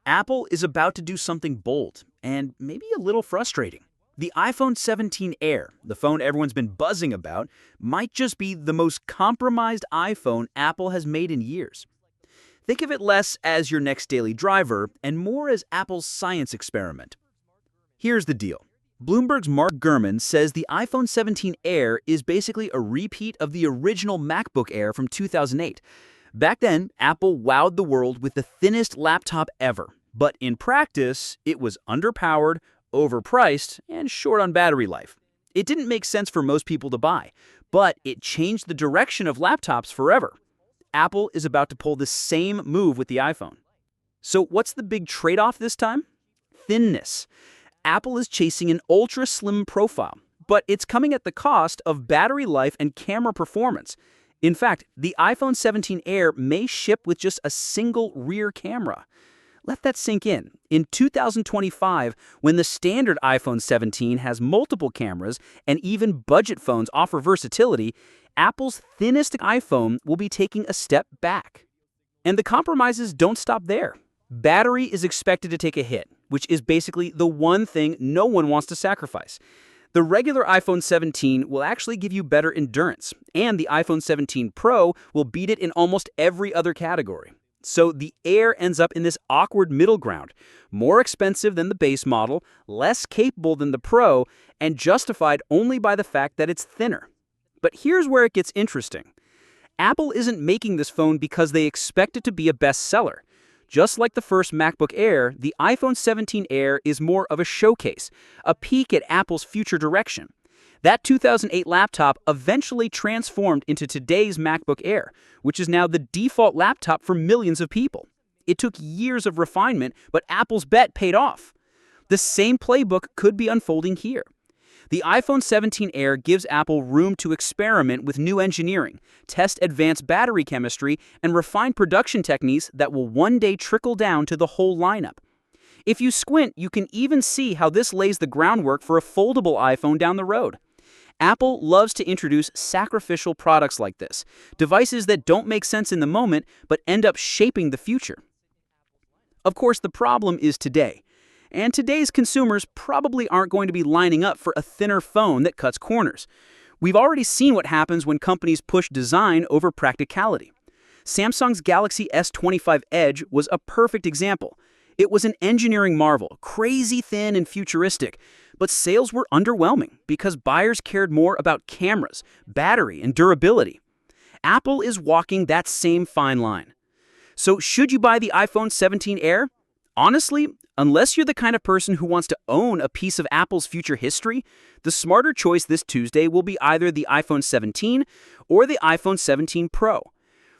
Apple is about to do something bold and maybe a little frustrating. The iPhone 17 Air, the phone everyone's been buzzing about, might just be the most compromised iPhone Apple has made in years. Think of it less as your next daily driver and more as Apple's science experiment. Here's the deal. Bloomberg's Mark Gurman says the iPhone 17 Air is basically a repeat of the original MacBook Air from 2008. Back then, Apple wowed the world with the thinnest laptop ever. But in practice, it was underpowered, overpriced, and short on battery life. It didn't make sense for most people to buy, but it changed the direction of laptops forever. Apple is about to pull the same move with the iPhone. So what's the big trade-off this time? Thinness. Apple is chasing an ultra-slim profile, but it's coming at the cost of battery life and camera performance. In fact, the iPhone 17 Air may ship with just a single rear camera. Let that sink in. In 2025, when the standard iPhone 17 has multiple cameras and even budget phones offer versatility, Apple's thinnest iPhone will be taking a step back. And the compromises don't stop there. Battery is expected to take a hit, which is basically the one thing no one wants to sacrifice. The regular iPhone 17 will actually give you better endurance, and the iPhone 17 Pro will beat it in almost every other category. So the Air ends up in this awkward middle ground, more expensive than the base model, less capable than the Pro, and justified only by the fact that it's thinner. But here's where it gets interesting. Apple isn't making this phone because they expect it to be a bestseller. Just like the first MacBook Air, the iPhone 17 Air is more of a showcase, a peek at Apple's future direction. That 2008 laptop eventually transformed into today's MacBook Air, which is now the default laptop for millions of people. It took years of refinement, but Apple's bet paid off. The same playbook could be unfolding here. The iPhone 17 Air gives Apple room to experiment with new engineering, test advanced battery chemistry, and refine production techniques that will one day trickle down to the whole lineup. If you squint, you can even see how this lays the groundwork for a foldable iPhone down the road. Apple loves to introduce sacrificial products like this, devices that don't make sense in the moment but end up shaping the future. Of course, the problem is today. And today's consumers probably aren't going to be lining up for a thinner phone that cuts corners. We've already seen what happens when companies push design over practicality. Samsung's Galaxy S25 Edge was a perfect example. It was an engineering marvel, crazy thin and futuristic, but sales were underwhelming because buyers cared more about cameras, battery, and durability. Apple is walking that same fine line. So should you buy the iPhone 17 Air? Honestly, unless you're the kind of person who wants to own a piece of Apple's future history, the smarter choice this Tuesday will be either the iPhone 17 or the iPhone 17 Pro.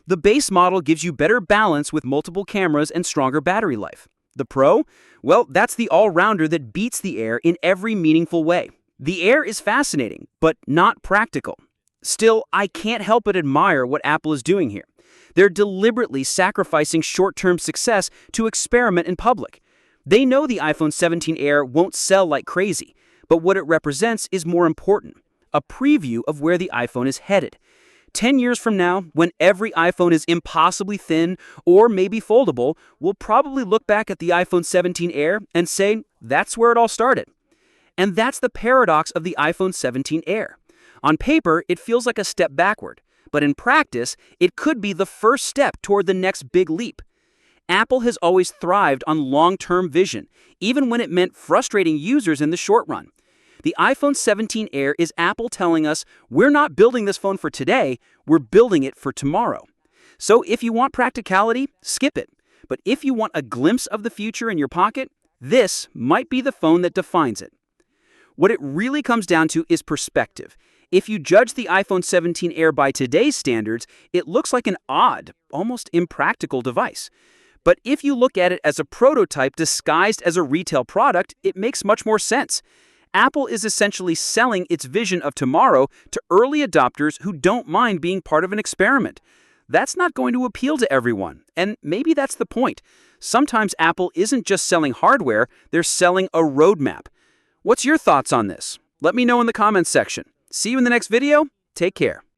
The base model gives you better balance with multiple cameras and stronger battery life. The Pro? Well, that's the all-rounder that beats the Air in every meaningful way. The Air is fascinating, but not practical. Still, I can't help but admire what Apple is doing here. They're deliberately sacrificing short-term success to experiment in public. They know the iPhone 17 Air won't sell like crazy, but what it represents is more important, a preview of where the iPhone is headed. 10 years from now, when every iPhone is impossibly thin or maybe foldable, we'll probably look back at the iPhone 17 Air and say, that's where it all started. And that's the paradox of the iPhone 17 Air. On paper, it feels like a step backward, but in practice, it could be the first step toward the next big leap. Apple has always thrived on long-term vision, even when it meant frustrating users in the short run. The iPhone 17 Air is Apple telling us, we're not building this phone for today, we're building it for tomorrow. So if you want practicality, skip it. But if you want a glimpse of the future in your pocket, this might be the phone that defines it. What it really comes down to is perspective. If you judge the iPhone 17 Air by today's standards, it looks like an odd, almost impractical device. But if you look at it as a prototype disguised as a retail product, it makes much more sense. Apple is essentially selling its vision of tomorrow to early adopters who don't mind being part of an experiment. That's not going to appeal to everyone, and maybe that's the point. Sometimes Apple isn't just selling hardware, they're selling a roadmap. What's your thoughts on this? Let me know in the comments section. See you in the next video. Take care.